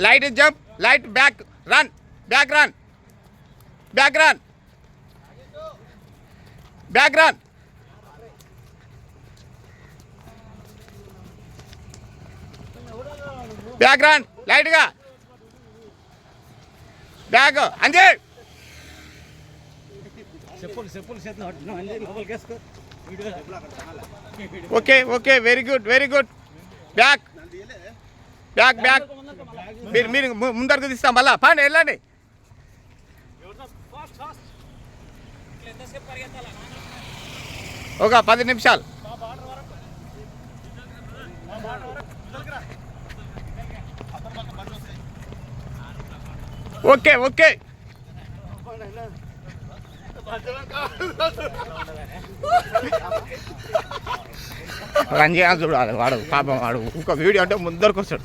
Light jump, light back run, back run, back run, back run. Back run లైట్గా, back అంజే. Okay okay, very good very good. Back back back, మీరు ముందరకు తీస్తాం మళ్ళా. పండి వెళ్ళండి. ఒక 10 నిమిషాలు. Okay okay. రంజిగా చూడాలి వాడు, పాపం వాడు ఇంకో వీడియో అంటే ముందరకు వస్తాడు.